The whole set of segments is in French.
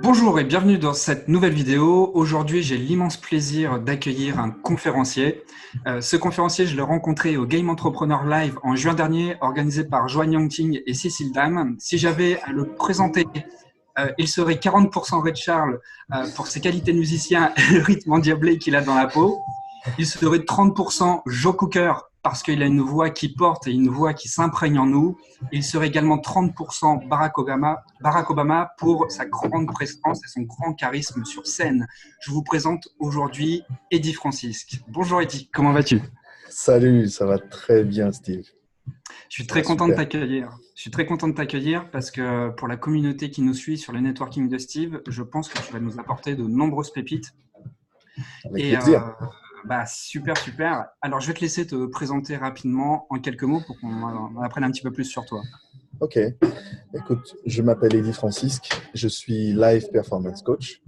Bonjour et bienvenue dans cette nouvelle vidéo. Aujourd'hui, j'ai l'immense plaisir d'accueillir un conférencier. Ce conférencier, je l'ai rencontré au Game Entrepreneur Live en juin dernier, organisé par Joanne Yangting et Cécile Dame. Si j'avais à le présenter, il serait 40% Ray Charles pour ses qualités de musicien et le rythme endiablé qu'il a dans la peau. Il serait 30% Joe Cooker parce qu'il a une voix qui porte et une voix qui s'imprègne en nous. Il serait également 30% Barack Obama pour sa grande présence et son grand charisme sur scène. Je vous présente aujourd'hui Eddy Francisque. Bonjour Eddy, comment vas-tu? Salut, ça va très bien, Steve. Je suis Ça va très content de super. t'accueillir. Je suis très content de t'accueillir parce que pour la communauté qui nous suit sur le networking de Steve, je pense que tu vas nous apporter de nombreuses pépites. Avec Et plaisir. super, super. Alors, je vais te laisser te présenter rapidement en quelques mots pour qu'on en apprenne un petit peu plus sur toi. Ok. Écoute, je m'appelle Eddy Francisque. Je suis Live Performance Coach.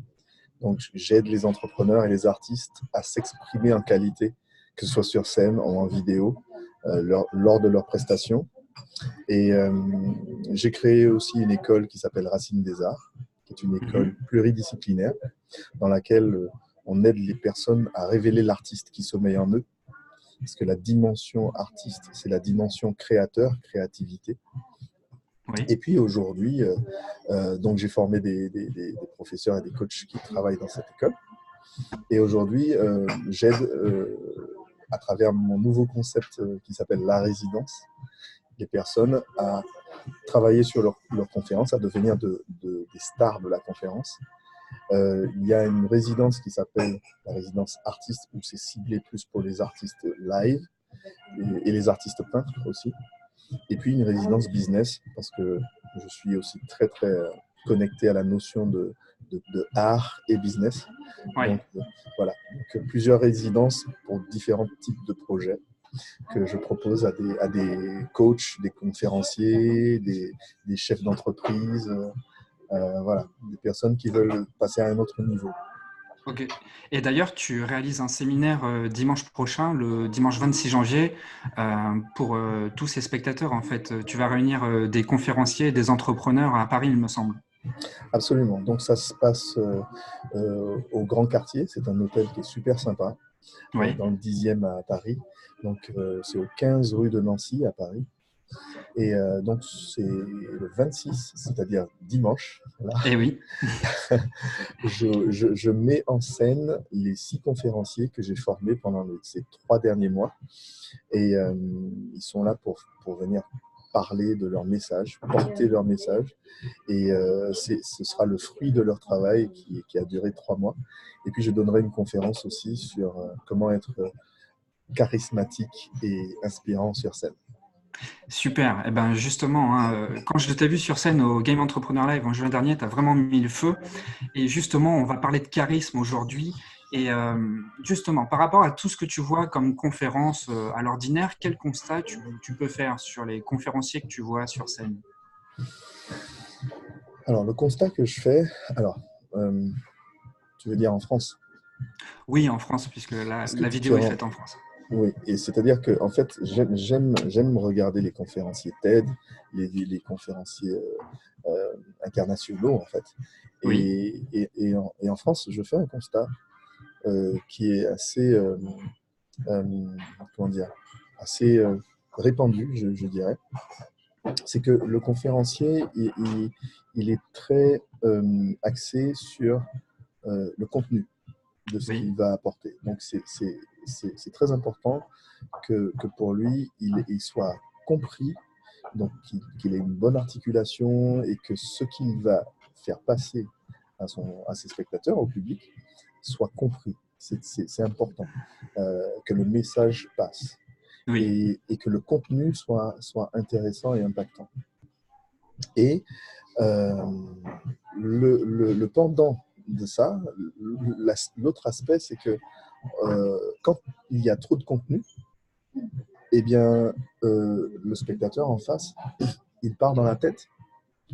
Donc, j'aide les entrepreneurs et les artistes à s'exprimer en qualité, que ce soit sur scène ou en vidéo, lors de leurs prestations. Et j'ai créé aussi une école qui s'appelle Racine des Arts, qui est une école pluridisciplinaire dans laquelle on aide les personnes à révéler l'artiste qui sommeille en eux. Parce que la dimension artiste, c'est la dimension créateur, créativité. Oui, Et puis aujourd'hui, donc j'ai formé des professeurs et des coachs qui travaillent dans cette école. Et aujourd'hui, j'aide à travers mon nouveau concept qui s'appelle la résidence, les personnes à travailler sur leur conférence, à devenir des stars de la conférence. Il y a une résidence qui s'appelle la résidence artiste, où c'est ciblé plus pour les artistes live et les artistes peintres aussi. Et puis une résidence business, parce que je suis aussi très très connecté à la notion de art et business. oui. Donc voilà, donc, plusieurs résidences pour différents types de projets que je propose à des coachs, des conférenciers, des chefs d'entreprise, voilà, des personnes qui veulent passer à un autre niveau. Ok. Et d'ailleurs, tu réalises un séminaire dimanche prochain, le dimanche 26 janvier, pour tous ces spectateurs. En fait, tu vas réunir des conférenciers et des entrepreneurs à Paris, il me semble. Absolument. Donc ça se passe au Grand Quartier. C'est un hôtel qui est super sympa, Oui. dans le 10e à Paris. Donc c'est au 15 rue de Nancy à Paris. Et donc c'est le 26, c'est-à-dire dimanche. Voilà. Eh oui. Je mets en scène les 6 conférenciers que j'ai formés pendant ces 3 derniers mois. Et ils sont là pour venir parler de leur message, porter leur message. Et ce sera le fruit de leur travail qui a duré 3 mois. Et puis je donnerai une conférence aussi sur comment être charismatique et inspirant sur scène. Super. Eh ben justement, hein, quand je t'ai vu sur scène au Game Entrepreneur Live en juin dernier, tu as vraiment mis le feu. Et justement, on va parler de charisme aujourd'hui. Et justement, par rapport à tout ce que tu vois comme conférence à l'ordinaire, quel constat tu peux faire sur les conférenciers que tu vois sur scène? Alors le constat que je fais, alors euh, tu veux dire en France? Oui, en France, puisque Parce que la tu vidéo est as, faite en France. oui, et c'est-à-dire que en fait, j'aime regarder les conférenciers TED, les conférenciers internationaux en fait. Oui, Et en France, je fais un constat qui est assez, euh, comment dire, assez répandu, je dirais. C'est que le conférencier, il est très axé sur le contenu de ce oui, qu'il va apporter. Donc, c'est très important que pour lui, il soit compris, donc qu'il ait une bonne articulation et que ce qu'il va faire passer à ses spectateurs, au public, soit compris. C'est important que le message passe oui, et que le contenu soit intéressant et impactant. Et euh, le pendant de ça, l'autre aspect, c'est que quand il y a trop de contenu, eh bien, le spectateur en face, il part dans la tête,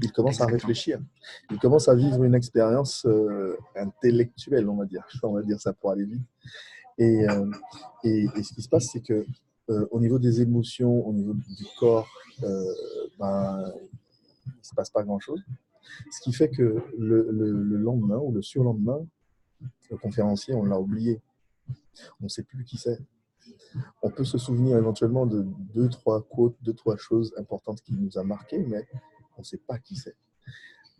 il commence à exactement. réfléchir, il commence à vivre une expérience intellectuelle, on va dire ça pour aller vite. Et, et ce qui se passe, c'est que au niveau des émotions, au niveau du corps, ben, il ne se passe pas grand-chose. Ce qui fait que le lendemain ou le surlendemain, le conférencier, on l'a oublié. On ne sait plus qui c'est. On peut se souvenir éventuellement de deux, trois quotes, deux, trois choses importantes qui nous a marquées, mais on ne sait pas qui c'est.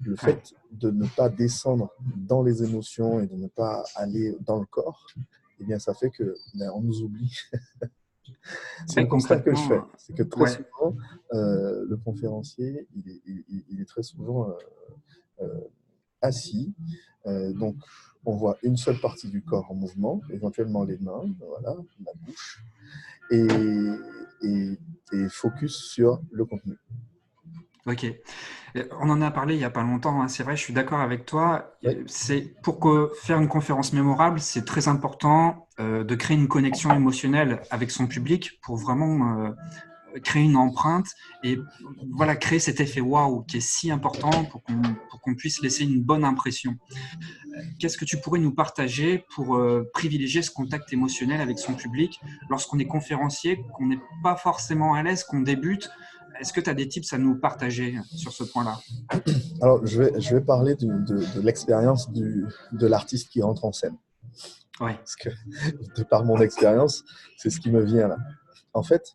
Le fait de ne pas descendre dans les émotions et de ne pas aller dans le corps, eh bien, ça fait que on nous oublie. C'est le constat que je fais. C'est que très souvent, le conférencier, il est très souvent assis. Donc, on voit une seule partie du corps en mouvement, éventuellement les mains, voilà, la bouche, et focus sur le contenu. Ok. On en a parlé il n'y a pas longtemps, hein. C'est vrai, je suis d'accord avec toi. Oui. Pour faire une conférence mémorable, c'est très important de créer une connexion émotionnelle avec son public pour vraiment créer une empreinte et voilà, créer cet effet waouh qui est si important pour qu'on puisse laisser une bonne impression. Qu'est-ce que tu pourrais nous partager pour privilégier ce contact émotionnel avec son public lorsqu'on est conférencier, qu'on n'est pas forcément à l'aise, qu'on débute? Est-ce que tu as des tips à nous partager sur ce point-là? Alors, je vais parler de l'expérience de l'artiste qui rentre en scène. Ouais. Parce que, de par mon expérience, c'est ce qui me vient là. En fait,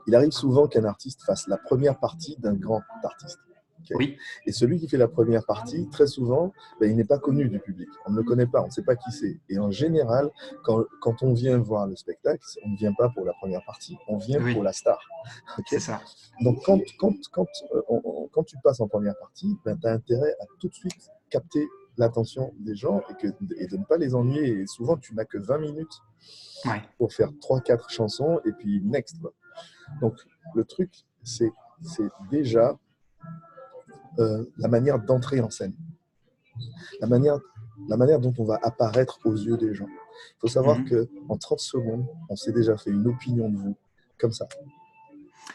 il arrive souvent qu'un artiste fasse la première partie d'un grand artiste. Okay. Oui. Et celui qui fait la première partie, très souvent, il n'est pas connu du public. On ne le connaît pas, on ne sait pas qui c'est. Et en général, quand on vient voir le spectacle, on ne vient pas pour la première partie, on vient pour la star. Okay. C'est ça. Donc, quand tu passes en première partie, tu as intérêt à tout de suite capter l'attention des gens et de ne pas les ennuyer. Et souvent, tu n'as que 20 minutes pour faire 3-4 chansons et puis next. Donc, le truc, c'est déjà la manière d'entrer en scène, la manière dont on va apparaître aux yeux des gens. Il faut savoir qu'en 30 secondes, on s'est déjà fait une opinion de vous, comme ça.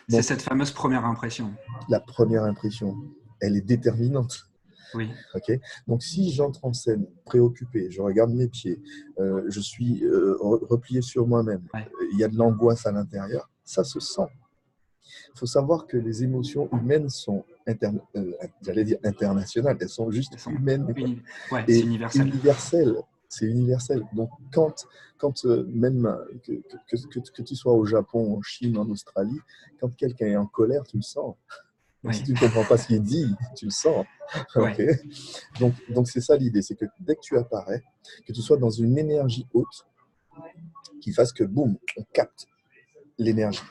C'est cette fameuse première impression. La première impression, elle est déterminante. Oui. Okay. Donc, si j'entre en scène préoccupé, je regarde mes pieds, je suis replié sur moi-même, il y a de l'angoisse à l'intérieur, ça se sent. Il faut savoir que les émotions humaines sont j'allais dire internationales, elles sont juste humaines et universelles. C'est universel. Donc, quand même que tu sois au Japon, en Chine, en Australie, quand quelqu'un est en colère, tu le sens. Si tu ne comprends pas ce qu'il dit, tu le sens. Okay. Donc, c'est ça l'idée, c'est que dès que tu apparais, que tu sois dans une énergie haute, qui fasse que, boum, on capte l'énergie.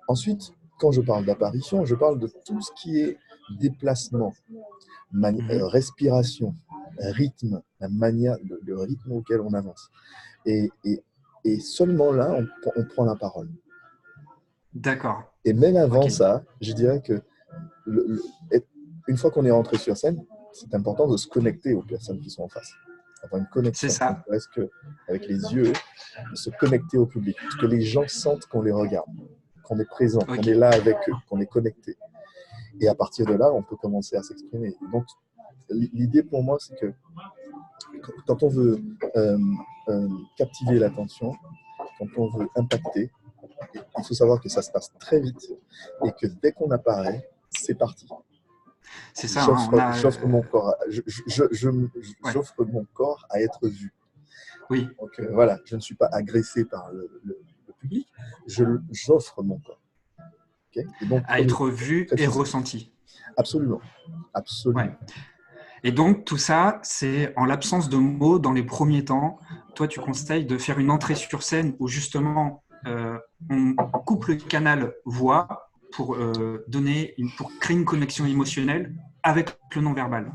Ensuite, quand je parle d'apparition, je parle de tout ce qui est déplacement, respiration, rythme, la manière, le rythme auquel on avance. Et seulement là, on prend la parole. D'accord. Et même avant ça, je dirais que une fois qu'on est rentré sur scène, c'est important de se connecter aux personnes qui sont en face. Avoir une connexion, presque avec les yeux, de se connecter au public, que les gens sentent qu'on les regarde, qu'on est présent, qu'on est là avec eux, qu'on est connecté. Et à partir de là, on peut commencer à s'exprimer. Donc, l'idée pour moi, c'est que quand on veut captiver l'attention, quand on veut impacter, il faut savoir que ça se passe très vite et que dès qu'on apparaît, c'est parti. C'est ça. J'offre mon corps, j'offre mon corps à être vu. Oui. Donc voilà, je ne suis pas agressé par le public, j'offre mon corps. Okay. Et donc, à être vu et ressenti. Absolument. Absolument. Ouais. Et donc, tout ça, c'est en l'absence de mots dans les premiers temps. Toi, tu conseilles de faire une entrée sur scène où justement, on coupe le canal voix pour créer une connexion émotionnelle avec le non-verbal.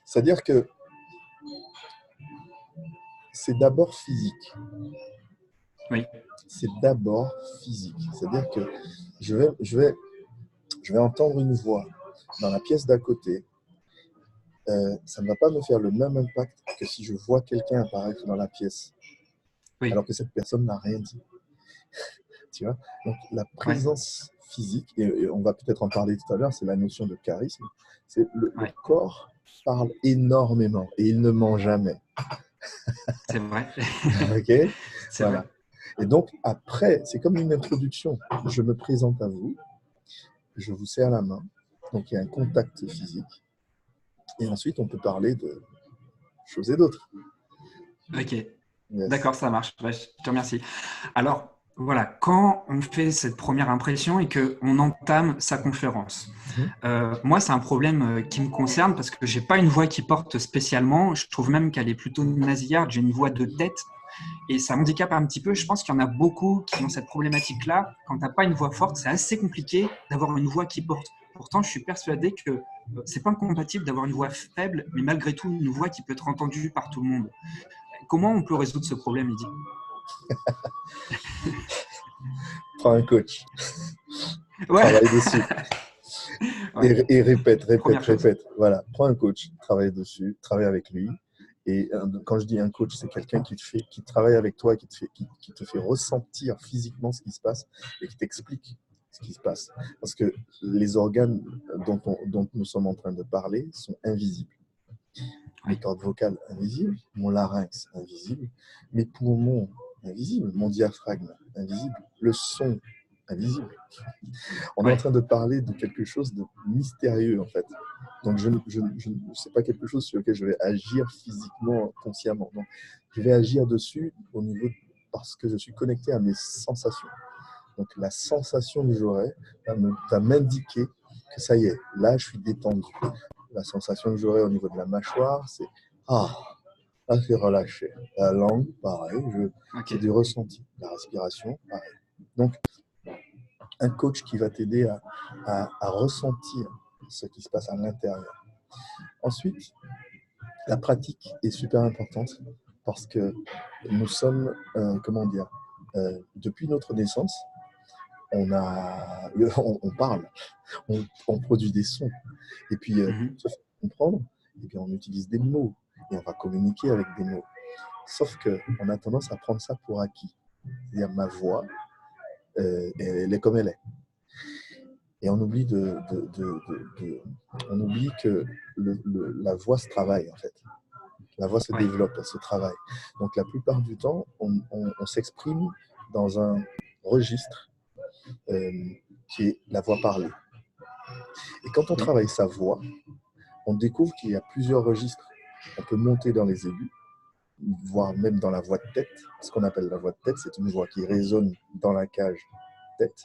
C'est-à-dire que c'est d'abord physique. Oui. C'est d'abord physique. C'est-à-dire que je vais entendre une voix dans la pièce d'à côté. Ça ne va pas me faire le même impact que si je vois quelqu'un apparaître dans la pièce, alors que cette personne n'a rien dit. Tu vois ? Donc, la présence physique, et on va peut-être en parler tout à l'heure, c'est la notion de charisme. C'est le corps parle énormément et il ne ment jamais. C'est vrai. Ok ? C'est voilà. vrai. Et donc, après, c'est comme une introduction. Je me présente à vous, je vous serre la main, donc il y a un contact physique, et ensuite, on peut parler de choses et d'autres. Ok, Yes. d'accord, ça marche. Ouais, je te remercie. Alors, voilà, quand on fait cette première impression et qu'on entame sa conférence, Mhm. moi, c'est un problème qui me concerne parce que j'ai pas une voix qui porte spécialement. Je trouve même qu'elle est plutôt nasillarde. J'ai une voix de tête et ça handicape un petit peu. Je pense qu'il y en a beaucoup qui ont cette problématique-là. Quand tu n'as pas une voix forte, c'est assez compliqué d'avoir une voix qui porte. Pourtant, je suis persuadé que c'est pas incompatible d'avoir une voix faible, mais malgré tout, une voix qui peut être entendue par tout le monde. Comment on peut résoudre ce problème, Eddy? Prends un coach, Ouais, travaille dessus. ouais, Et répète, répète, première chose. répète. Voilà, prends un coach, travaille dessus, travaille avec lui. Et quand je dis un coach, c'est quelqu'un qui travaille avec toi, qui te fait ressentir physiquement ce qui se passe et qui t'explique ce qui se passe. Parce que les organes dont nous sommes en train de parler sont invisibles. Mes Oui, cordes vocales invisibles, mon larynx invisible, mes poumons invisibles, mon diaphragme invisible, le son invisible. On est en ouais, train de parler de quelque chose de mystérieux, en fait. Donc, je ne sais pas quelque chose sur lequel je vais agir physiquement, consciemment. Donc, je vais agir dessus parce que je suis connecté à mes sensations. Donc, la sensation que j'aurai va m'indiquer que ça y est, là, je suis détendu. La sensation que j'aurai au niveau de la mâchoire, c'est ah, là, c'est relâché. La langue, pareil, ok. c'est du ressenti. La respiration, pareil. Donc, un coach qui va t'aider à ressentir ce qui se passe à l'intérieur. Ensuite, la pratique est super importante parce que nous sommes, comment dire, depuis notre naissance, on parle, on produit des sons. Et puis, Mhm. sauf comprendre, et puis on utilise des mots et on va communiquer avec des mots. Sauf qu'on a tendance à prendre ça pour acquis. C'est-à-dire ma voix, elle est comme elle est. Et on oublie, on oublie que la voix se travaille, en fait. La voix se Ouais, développe, elle se travaille. Donc la plupart du temps, on s'exprime dans un registre euh, qui est la voix parlée. Et quand on oui, travaille sa voix, on découvre qu'il y a plusieurs registres. On peut monter dans les aigus, voire même dans la voix de tête. Ce qu'on appelle la voix de tête, c'est une voix qui résonne dans la cage tête.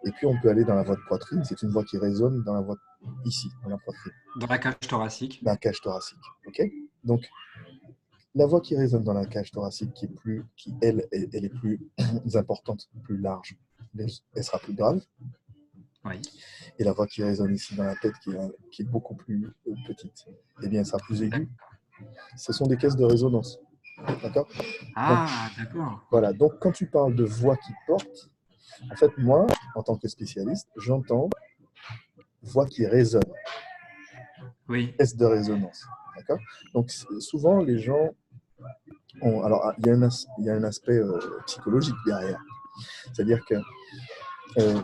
Et puis on peut aller dans la voix de poitrine, c'est une voix qui résonne dans la voix ici, dans la poitrine, dans la cage thoracique. dans la cage thoracique. Ok. Donc la voix qui résonne dans la cage thoracique, elle est plus importante, plus large, elle sera plus grave. Oui, Et la voix qui résonne ici dans la tête, qui est beaucoup plus petite, eh bien, elle sera plus aiguë. Ce sont des caisses de résonance. D'accord. Donc, ah, d'accord, ok. voilà. Donc, quand tu parles de voix qui porte, en fait, moi, en tant que spécialiste, j'entends voix qui résonne, Oui, caisse de résonance. D'accord. Donc, souvent, les gens ont. Alors, il y a un aspect psychologique derrière. C'est-à-dire que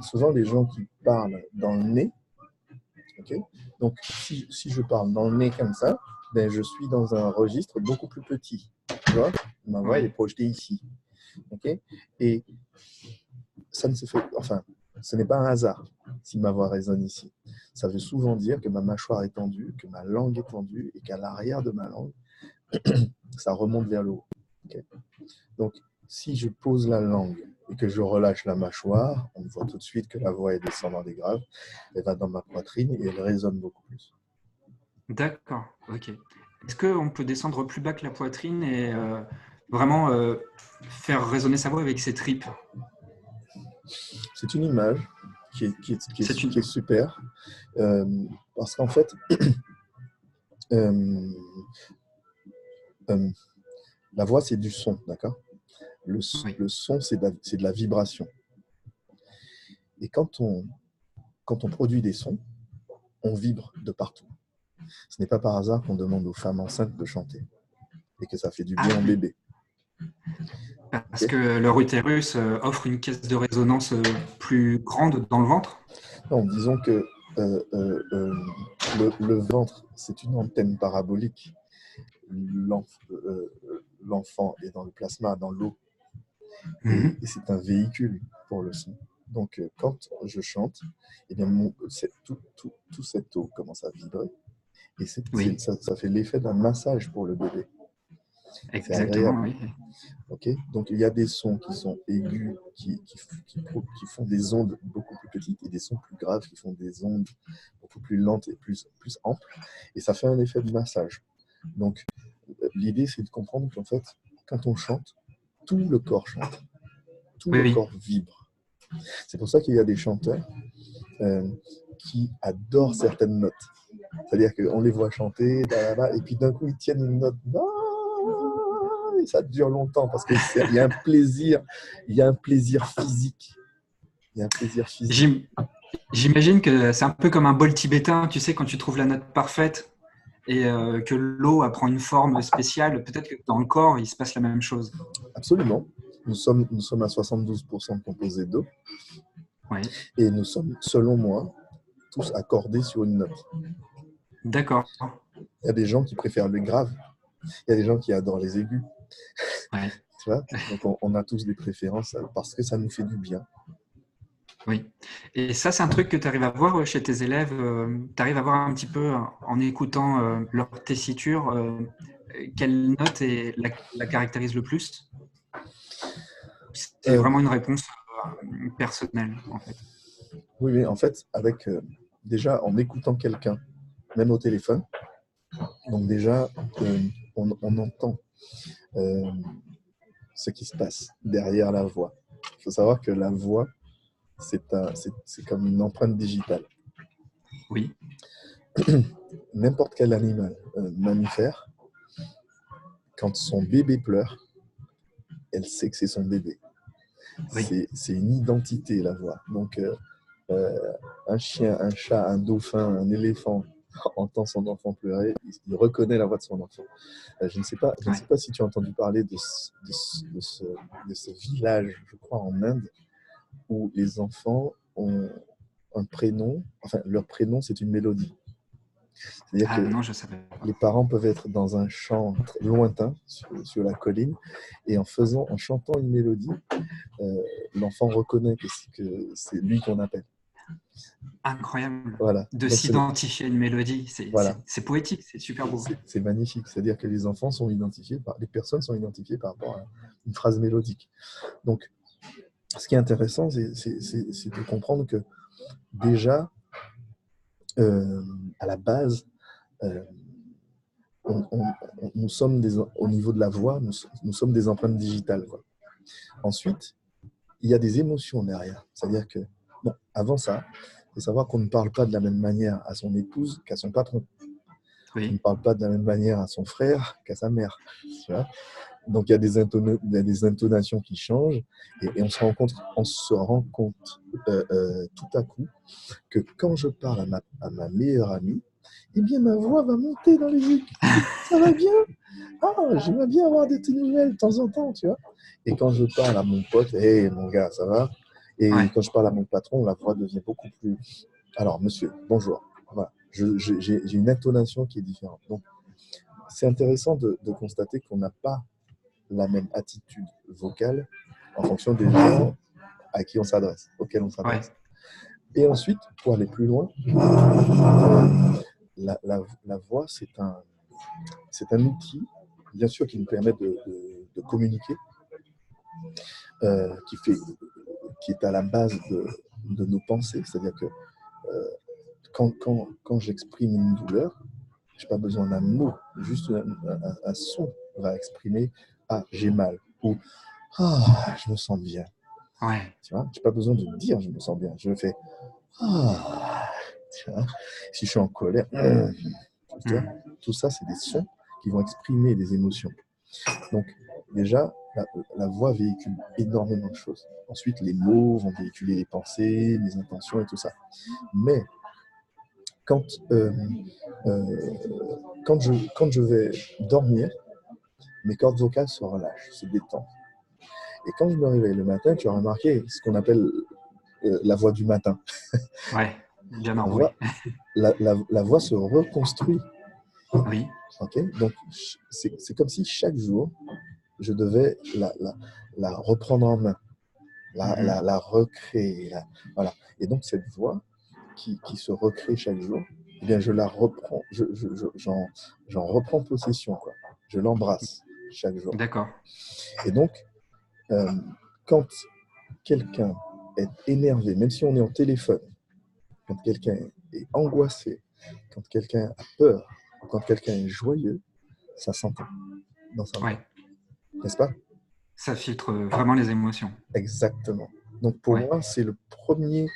souvent, les gens qui parlent dans le nez, ok. Donc, si je parle dans le nez comme ça, ben, je suis dans un registre beaucoup plus petit. Tu vois, ma voix, elle est oui, projetée ici. Ok. Et ça ne se fait, enfin, ce n'est pas un hasard si ma voix résonne ici. Ça veut souvent dire que ma mâchoire est tendue, que ma langue est tendue et qu'à l'arrière de ma langue, ça remonte vers le haut. Okay. Donc, si je pose la langue et que je relâche la mâchoire, on voit tout de suite que la voix est descendant des graves, elle va dans ma poitrine et elle résonne beaucoup plus. d'accord, ok. Est-ce qu'on peut descendre plus bas que la poitrine et vraiment faire résonner sa voix avec ses tripes? C'est une image C'est qui est une... super parce qu'en fait, euh, euh, la voix, c'est du son, d'accord. Oui, Le son, c'est de la vibration. Et quand on produit des sons, on vibre de partout. Ce n'est pas par hasard qu'on demande aux femmes enceintes de chanter et que ça fait du ah bien au oui, bébé. parce Okay. que leur utérus offre une caisse de résonance plus grande dans le ventre? Non, disons que euh, euh, euh, le ventre, c'est une antenne parabolique. L'enfant est dans le plasma, dans l'eau. Et c'est un véhicule pour le son. Donc, quand je chante, eh bien, tout cette eau commence à vibrer. Et Oui, ça fait l'effet d'un massage pour le bébé. C'est exactement, agréable. oui. Okay, donc, il y a des sons qui sont aigus, qui font des ondes beaucoup plus petites, et des sons plus graves qui font des ondes beaucoup plus lentes et plus amples. Et ça fait un effet de massage. Donc, l'idée, c'est de comprendre qu'en fait, quand on chante, tout le corps chante. Tout Oui, le oui. corps vibre. C'est pour ça qu'il y a des chanteurs qui adorent certaines notes. C'est-à-dire qu'on les voit chanter, et puis d'un coup, ils tiennent une note, et ça dure longtemps, parce qu'il y a un plaisir, physique. Il y a un plaisir physique. J'imagine que c'est un peu comme un bol tibétain, tu sais, quand tu trouves la note parfaite et que l'eau prend une forme spéciale, peut-être que dans le corps, il se passe la même chose. Absolument. Nous sommes à 72% composés d'eau, Oui, et nous sommes, selon moi, tous accordés sur une note. d'accord. Il y a des gens qui préfèrent les graves, il y a des gens qui adorent les aigus. Ouais. Tu vois, donc on a tous des préférences parce que ça nous fait du bien. Oui. Et ça, c'est un truc que tu arrives à voir chez tes élèves. Tu arrives à voir un petit peu en écoutant leur tessiture, quelle note la caractérise le plus? C'est Euh, vraiment une réponse personnelle, en fait. oui, mais en fait, avec déjà en écoutant quelqu'un, même au téléphone, donc déjà on entend euh, ce qui se passe derrière la voix. Il faut savoir que la voix, c'est comme une empreinte digitale. Oui, N'importe quel animal, mammifère, quand son bébé pleure, elle sait que c'est son bébé. oui. C'est une identité, la voix. Donc, un chien, un chat, un dauphin, un éléphant entend son enfant pleurer, il reconnaît la voix de son enfant. Je ne sais Ouais. pas si tu as entendu parler de ce village, je crois, en Inde, où les enfants ont un prénom, enfin, leur prénom, c'est une mélodie. C'est-à-dire Ah que non, je ne savais les pas. parents peuvent être dans un champ lointain, sur la colline, et en chantant une mélodie, l'enfant reconnaît que c'est lui qu'on appelle. Incroyable. Voilà. De Donc, s'identifier à une mélodie, voilà. c'est poétique, c'est super beau. C'est magnifique. C'est-à-dire que les personnes sont identifiées par rapport à une phrase mélodique. Donc, ce qui est intéressant, c'est de comprendre que déjà, à la base, euh, nous sommes au niveau de la voix, nous sommes des empreintes digitales, quoi. Ensuite, il y a des émotions derrière. C'est-à-dire que, bon, avant ça, il faut savoir qu'on ne parle pas de la même manière à son épouse qu'à son patron. On ne Oui, parle pas de la même manière à son frère qu'à sa mère. Tu vois. Donc, il y a des intonations qui changent, et on se rend compte tout à coup que quand je parle à ma meilleure amie, eh bien, ma voix va monter dans les aigus. Ça va bien? Ah, j'aimerais bien avoir des tes nouvelles de temps en temps, tu vois. Et quand je parle à mon pote, hey, mon gars, ça va? Et ouais, quand je parle à mon patron, la voix devient beaucoup plus. Alors, monsieur, bonjour. Voilà. J'ai une intonation qui est différente. Donc, c'est intéressant de constater qu'on n'a pas la même attitude vocale en fonction des gens à qui on s'adresse, auxquels on ouais. s'adresse. Et ensuite, pour aller plus loin, la voix, c'est un outil, bien sûr, qui nous permet de communiquer, qui, qui est à la base de nos pensées. C'est-à-dire que quand j'exprime une douleur, je n'ai pas besoin d'un mot, juste un son va exprimer ah, j'ai mal, ou ah, je me sens bien. Ouais. Tu vois, je n'ai pas besoin de dire je me sens bien. Je fais ah, tu vois. Si je suis en colère, tu vois, tout ça, c'est des sons qui vont exprimer des émotions. Donc, déjà, la voix véhicule énormément de choses. Ensuite, les mots vont véhiculer les pensées, les intentions et tout ça. Mais quand, euh, euh, quand je vais dormir, mes cordes vocales se relâchent, se détendent. Et quand je me réveille le matin, tu as remarqué ce qu'on appelle la voix du matin. Ouais, bien La enroué. voix, la voix se reconstruit. Oui, Okay, donc, c'est comme si chaque jour, je devais la reprendre en main, la recréer. Voilà. Et donc, cette voix qui se recrée chaque jour, eh bien, je la reprends, j'en reprends possession, quoi. Je l'embrasse chaque jour. D'accord. Et donc, euh, quand quelqu'un est énervé, même si on est au téléphone, quand quelqu'un est angoissé, quand quelqu'un a peur, quand quelqu'un est joyeux, ça s'entend dans sa voix. Ouais. N'est-ce pas? Ça filtre vraiment les émotions. Exactement. Donc pour Ouais. moi, c'est le premier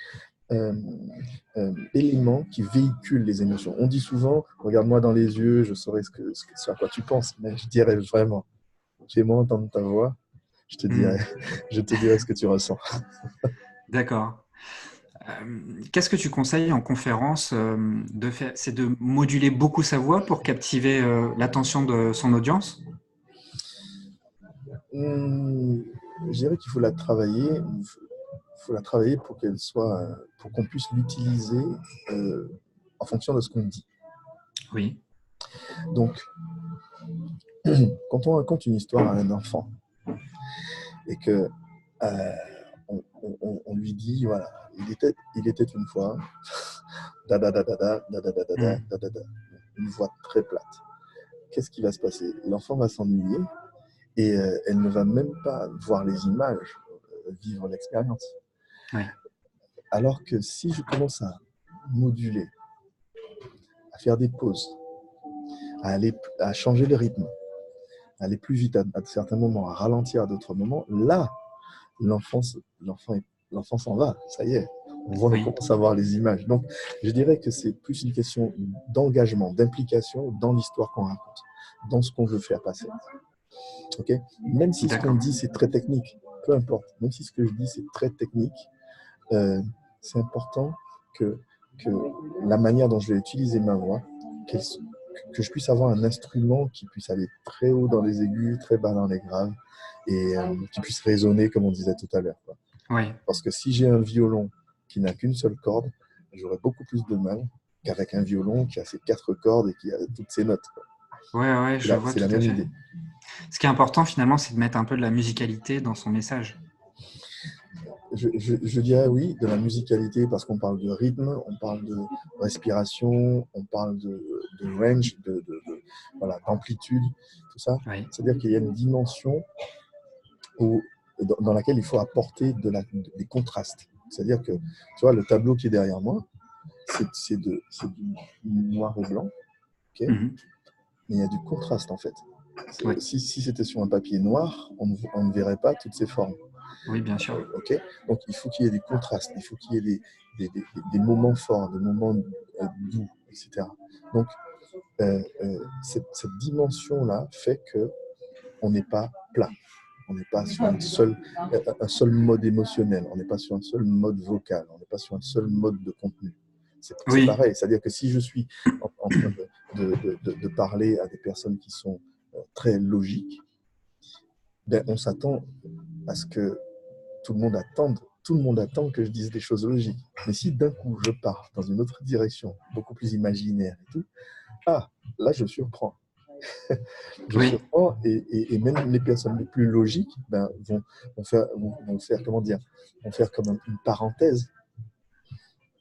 élément qui véhicule les émotions. On dit souvent, regarde-moi dans les yeux, je saurai ce à quoi tu penses. Mais je dirais vraiment, fais-moi entendre ta voix, je te dirai ce que tu ressens. D'accord. Qu'est-ce que tu conseilles en conférence de faire? C'est de moduler beaucoup sa voix pour captiver l'attention de son audience? Je dirais qu'il faut la travailler. Il faut la travailler pour qu'elle soit, pour qu'on puisse l'utiliser en fonction de ce qu'on dit. Oui. Donc, quand on raconte une histoire à un enfant et que on lui dit, voilà, il était une fois, da da da da da da da da da da da da, une voix très plate. Qu'est-ce qui va se passer? L'enfant va s'ennuyer et elle ne va même pas voir les images, vivre l'expérience. Oui. Alors que si je commence à moduler, à faire des pauses, à changer le rythme, à aller plus vite à certains moments, à ralentir à d'autres moments, là, l'enfant s'en va, ça y est, on commence à voir les images. Donc, je dirais que c'est plus une question d'engagement, d'implication dans l'histoire qu'on raconte, dans ce qu'on veut faire passer. Okay? Même si ce qu'on dit, c'est très technique, peu importe, même si ce que je dis, c'est très technique, c'est important que la manière dont je vais utiliser ma voix, que je puisse avoir un instrument qui puisse aller très haut dans les aigus, très bas dans les graves, et qui puisse résonner, comme on disait tout à l'heure. Oui. Parce que si j'ai un violon qui n'a qu'une seule corde, j'aurai beaucoup plus de mal qu'avec un violon qui a ses 4 cordes et qui a toutes ses notes. Oui, je vois tout à fait. Idée. Ce qui est important, finalement, c'est de mettre un peu de la musicalité dans son message. Je dirais oui, de la musicalité, parce qu'on parle de rythme, on parle de respiration, on parle de range, d'amplitude, tout ça. Oui. C'est-à-dire qu'il y a une dimension dans laquelle il faut apporter des contrastes. C'est-à-dire que, tu vois, le tableau qui est derrière moi, c'est du noir et blanc, okay, mais il y a du contraste en fait. Oui. Si c'était sur un papier noir, on ne verrait pas toutes ces formes. Oui, bien sûr. Okay. Donc, il faut qu'il y ait des contrastes, il faut qu'il y ait des moments forts, des moments doux, etc. Donc, cette dimension-là fait qu'on n'est pas plat. On n'est pas sur un seul mode émotionnel, on n'est pas sur un seul mode vocal, on n'est pas sur un seul mode de contenu. C'est pareil, c'est-à-dire que si je suis en train de parler à des personnes qui sont très logiques, ben, on s'attend à ce que tout le monde attend que je dise des choses logiques. Mais si d'un coup je pars dans une autre direction, beaucoup plus imaginaire et tout, là je surprends. Surprends et même les personnes les plus logiques vont faire comme une parenthèse.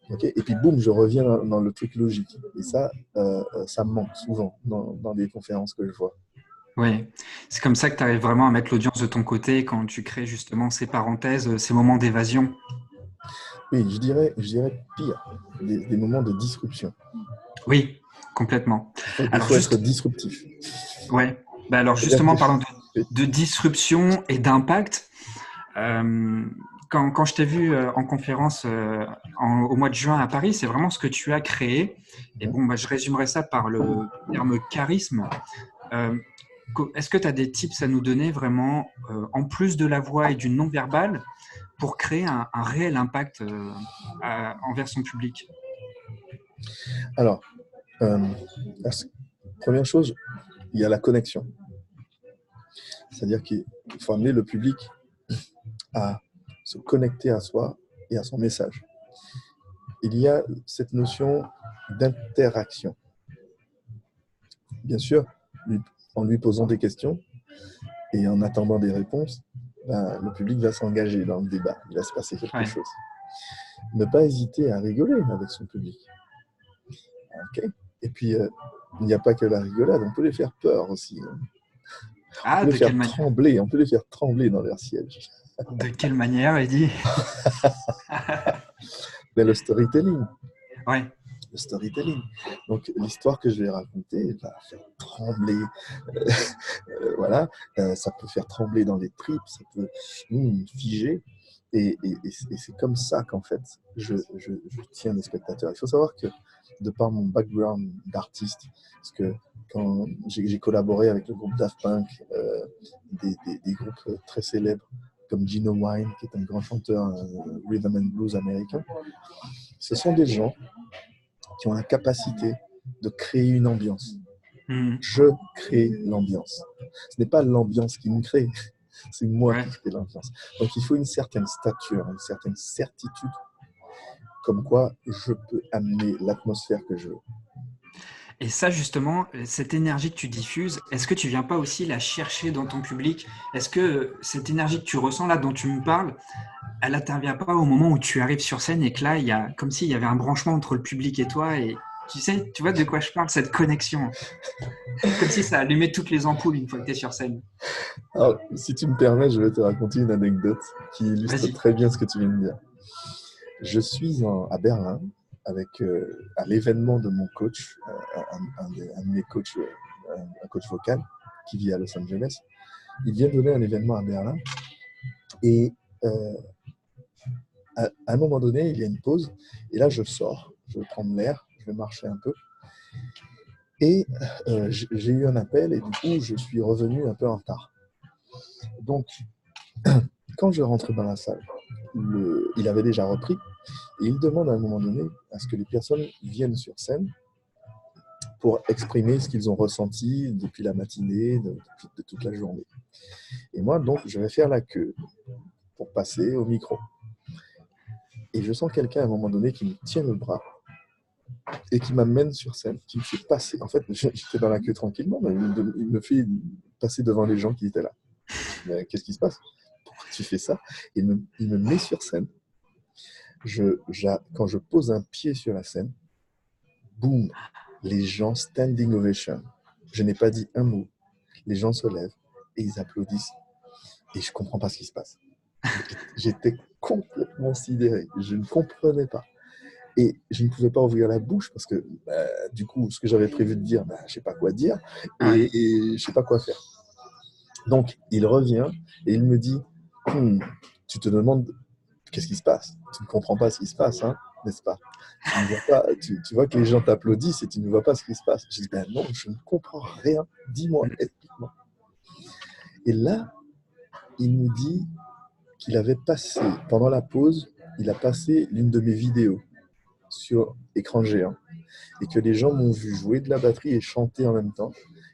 Okay, et puis boum, je reviens dans le truc logique. Et ça me manque souvent dans les conférences que je vois. Oui, c'est comme ça que tu arrives vraiment à mettre l'audience de ton côté quand tu crées justement ces parenthèses, ces moments d'évasion. Oui, je dirais pire, des moments de disruption. Oui, complètement. Il faut être disruptif. Oui, alors justement, parlant de disruption et d'impact, quand je t'ai vu en conférence au mois de juin à Paris, c'est vraiment ce que tu as créé. Et bon, je résumerai ça par le terme charisme. Est-ce que tu as des tips à nous donner vraiment, en plus de la voix et du non-verbal, pour créer un réel impact envers son public? Alors, première chose, il y a la connexion. C'est-à-dire qu'il faut amener le public à se connecter à soi et à son message. Il y a cette notion d'interaction. Bien sûr, en lui posant des questions et en attendant des réponses, ben, le public va s'engager dans le débat. Il va se passer quelque Ouais. chose. Ne pas hésiter à rigoler avec son public. Ok. Et puis, il n'y a pas que la rigolade, on peut les faire peur aussi. Hein. On Ah, peut les faire trembler, on peut les faire trembler dans leur siège. de quelle manière, Eddy? Mais le storytelling. Ouais. Le storytelling. Donc, l'histoire que je vais raconter va faire trembler. Voilà. Ça peut faire trembler dans les tripes, ça peut figer. Et c'est comme ça qu'en fait, je tiens des spectateurs. Il faut savoir que, de par mon background d'artiste, parce que quand j'ai collaboré avec le groupe Daft Punk, des groupes très célèbres, comme Gino Wine, qui est un grand chanteur rhythm and blues américain, ce sont des gens qui ont la capacité de créer une ambiance. Je crée l'ambiance. Ce n'est pas l'ambiance qui me crée, c'est moi qui crée l'ambiance. Donc il faut une certaine stature, une certaine certitude, comme quoi je peux amener l'atmosphère que je veux. Et ça, justement, cette énergie que tu diffuses, est-ce que tu viens pas aussi la chercher dans ton public? Est-ce que cette énergie que tu ressens là, dont tu me parles, elle n'intervient pas au moment où tu arrives sur scène et que là, il y a comme s'il y avait un branchement entre le public et toi et tu vois de quoi je parle, cette connexion. Comme si ça allumait toutes les ampoules une fois que tu es sur scène. Alors, si tu me permets, je vais te raconter une anecdote qui illustre très bien ce que tu viens de dire. Je suis à Berlin à l'événement de mon coach, un de mes coachs, un coach vocal qui vit à Los Angeles. Il vient donner un événement à Berlin et à un moment donné, il y a une pause et là je sors, je vais prendre l'air, je vais marcher un peu et j'ai eu un appel et du coup je suis revenu un peu en retard. Donc quand je rentre dans la salle, il avait déjà repris et il demande à un moment donné à ce que les personnes viennent sur scène pour exprimer ce qu'ils ont ressenti depuis la matinée, de toute la journée. Et moi, donc, je vais faire la queue pour passer au micro. Et je sens quelqu'un à un moment donné qui me tient le bras et qui m'amène sur scène, qui me fait passer. En fait, j'étais dans la queue tranquillement, mais il me fait passer devant les gens qui étaient là. Mais qu'est-ce qui se passe? Pourquoi tu fais ça? Il me met sur scène. Quand je pose un pied sur la scène, boum, les gens standing ovation. Je n'ai pas dit un mot. Les gens se lèvent et ils applaudissent. Et je ne comprends pas ce qui se passe. J'étais complètement sidéré. Je ne comprenais pas. Et je ne pouvais pas ouvrir la bouche parce que, du coup, ce que j'avais prévu de dire, je ne sais pas quoi dire et je ne sais pas quoi faire. Donc, il revient et il me dit tu te demandes qu'est-ce qui se passe? Tu ne comprends pas ce qui se passe, hein, n'est-ce pas? Tu vois que les gens t'applaudissent et tu ne vois pas ce qui se passe. Je dis non, je ne comprends rien. Dis-moi, explique-moi. Et là, il me dit qu'il avait passé, pendant la pause, il a passé l'une de mes vidéos sur écran géant et que les gens m'ont vu jouer de la batterie et chanter en même temps.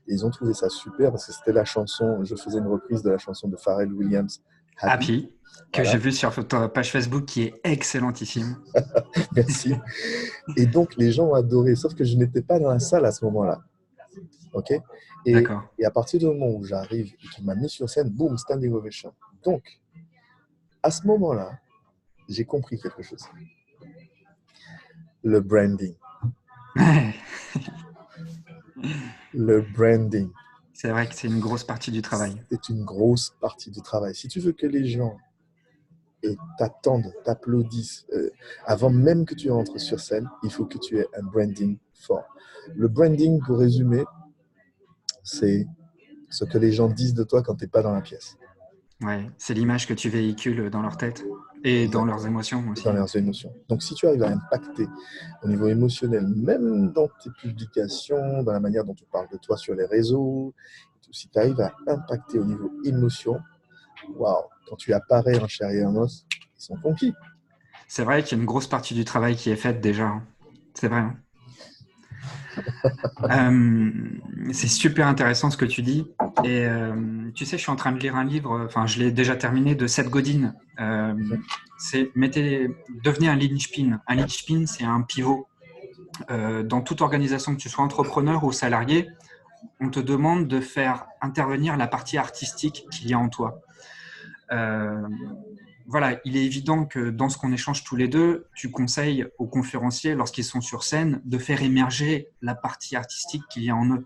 Et ils ont trouvé ça super parce que c'était la chanson, je faisais une reprise de la chanson de Pharrell Williams, Happy, que j'ai vu sur ta page Facebook qui est excellentissime. Merci. Et donc, les gens ont adoré, sauf que je n'étais pas dans la salle à ce moment-là. OK? Et à partir du moment où j'arrive et qu'il m'a mis sur scène, boum, standing ovation. Donc, à ce moment-là, j'ai compris quelque chose. Le branding. Le branding. C'est vrai que c'est une grosse partie du travail. C'est une grosse partie du travail. Si tu veux que les gens t'attendent, t'applaudissent, avant même que tu entres sur scène, il faut que tu aies un branding fort. Le branding, pour résumer, c'est ce que les gens disent de toi quand tu n'es pas dans la pièce. Ouais, c'est l'image que tu véhicules dans leur tête et dans leurs émotions aussi. Dans leurs émotions. Donc, si tu arrives à impacter au niveau émotionnel, même dans tes publications, dans la manière dont tu parles de toi sur les réseaux, si tu arrives à impacter au niveau émotion, waouh, quand tu apparais en chair et en os, ils sont conquis. C'est vrai qu'il y a une grosse partie du travail qui est faite déjà. C'est vrai. C'est super intéressant ce que tu dis. Et tu sais, je suis en train de lire un livre, enfin, je l'ai déjà terminé, de Seth Godin. C'est devenez un linchpin. Un linchpin, c'est un pivot. Dans toute organisation, que tu sois entrepreneur ou salarié, on te demande de faire intervenir la partie artistique qu'il y a en toi. Euh, voilà, il est évident que dans ce qu'on échange tous les deux, tu conseilles aux conférenciers, lorsqu'ils sont sur scène, de faire émerger la partie artistique qu'il y a en eux.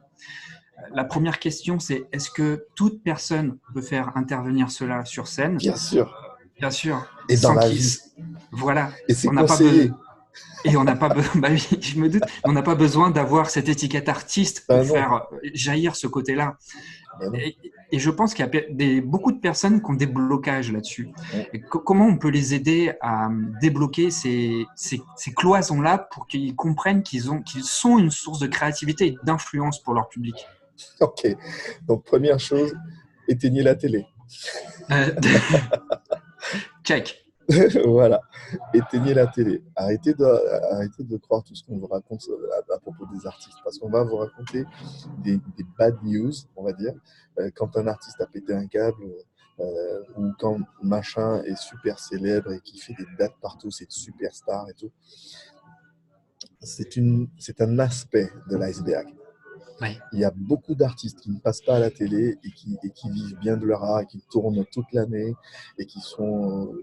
La première question, c'est est-ce que toute personne peut faire intervenir cela sur scène? Bien sûr. Bien sûr, Et dans sans la qu'il... vie. Voilà, Et c'est on n'a pas conseillé. besoin... Et on n'a pas besoin, bah oui, je me doute, on n'a pas besoin d'avoir cette étiquette artiste Ben pour non. faire jaillir ce côté-là. Ben non. Et je pense qu'il y a beaucoup de personnes qui ont des blocages là-dessus. Et comment on peut les aider à débloquer ces cloisons-là pour qu'ils comprennent qu'ils sont une source de créativité et d'influence pour leur public? Ok. Donc, première chose, éteignez la télé. Euh, Check. Voilà. Éteignez la télé. Arrêtez de croire tout ce qu'on vous raconte à propos des artistes. Parce qu'on va vous raconter des bad news, on va dire. Quand un artiste a pété un câble, ou quand machin est super célèbre et qui fait des dates partout, c'est une superstar et tout. C'est un aspect de l'iceberg. Oui. Il y a beaucoup d'artistes qui ne passent pas à la télé et qui vivent bien de leur art et qui tournent toute l'année et qui sont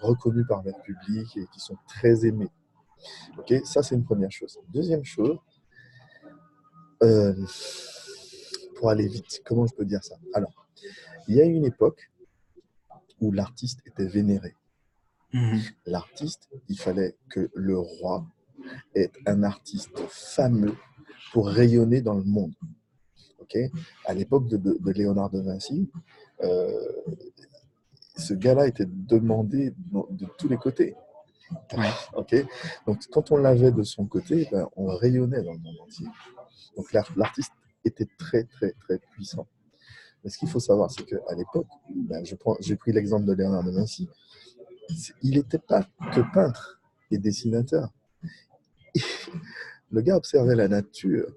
reconnus par leur public et qui sont très aimés. Ok, ça, c'est une première chose. Deuxième chose, euh, pour aller vite, comment je peux dire ça? Alors, il y a une époque où l'artiste était vénéré. L'artiste, il fallait que le roi ait un artiste fameux pour rayonner dans le monde. Okay, à l'époque de Léonard de Vinci, ce gars-là était demandé de tous les côtés. Ouais. Okay, donc, quand on l'avait de son côté, ben, on rayonnait dans le monde entier. Donc, l'artiste était très, très, très puissant. Mais ce qu'il faut savoir, c'est qu'à l'époque, ben, j'ai pris l'exemple de Léonard de Vinci, il n'était pas que peintre et dessinateur. Le gars observait la nature,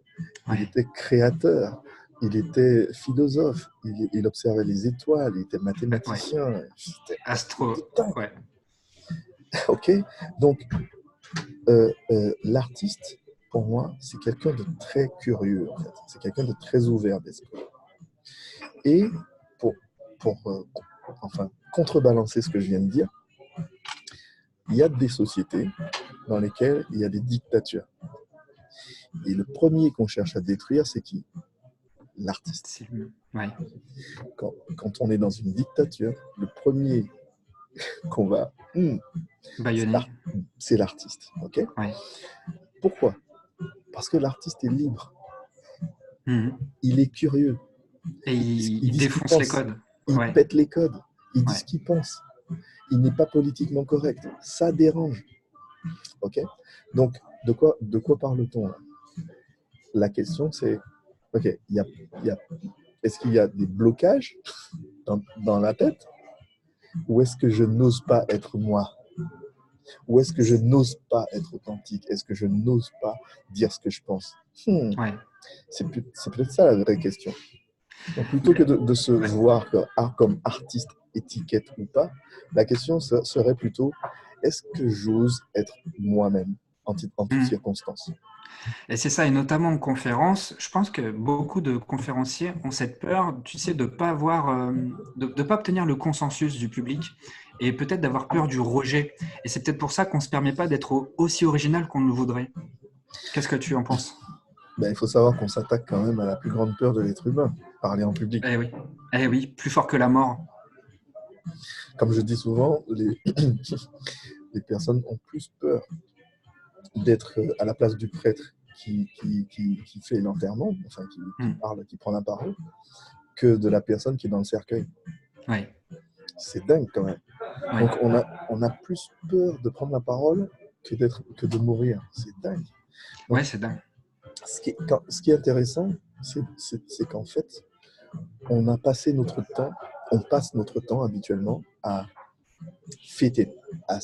il était créateur, il était philosophe, il observait les étoiles, il était mathématicien. Ouais. Astro. Ouais. Ok, donc l'artiste, pour moi, c'est quelqu'un de très curieux, en fait. C'est quelqu'un de très ouvert d'esprit. Et pour enfin, contrebalancer ce que je viens de dire, il y a des sociétés dans lesquelles il y a des dictatures. Et le premier qu'on cherche à détruire, c'est qui? L'artiste. Ouais. Quand on est dans une dictature, le premier qu'on va... Bâillonner. c'est l'artiste. Okay, ouais. Pourquoi? Parce que l'artiste est libre. Il est curieux. Et il dit défonce les codes. Il pète les codes. Il dit ce qu'il pense. Il n'est pas politiquement correct. Ça dérange. Ok, donc, de quoi parle-t-on là? La question, c'est, ok, est-ce qu'il y a des blocages dans la tête? Ou est-ce que je n'ose pas être moi? Ou est-ce que je n'ose pas être authentique? Est-ce que je n'ose pas dire ce que je pense? C'est peut-être ça la vraie question. Donc, plutôt que de se voir comme artiste, étiquette ou pas, la question serait plutôt, est-ce que j'ose être moi-même en toutes circonstances? Et c'est ça, et notamment en conférence, je pense que beaucoup de conférenciers ont cette peur, tu sais, de ne pas avoir, de pas obtenir le consensus du public et peut-être d'avoir peur du rejet. Et c'est peut-être pour ça qu'on ne se permet pas d'être aussi original qu'on le voudrait. Qu'est-ce que tu en penses? Ben, il faut savoir qu'on s'attaque quand même à la plus grande peur de l'être humain, parler en public. Eh oui, plus fort que la mort. Comme je dis souvent, les personnes ont plus peur d'être à la place du prêtre qui fait l'enterrement, enfin qui prend la parole, que de la personne qui est dans le cercueil. Ouais. C'est dingue quand même. Ouais. Donc on a plus peur de prendre la parole que de mourir. C'est dingue. Donc, c'est dingue. Ce qui est intéressant, c'est qu'en fait, on passe notre temps habituellement à fêter, à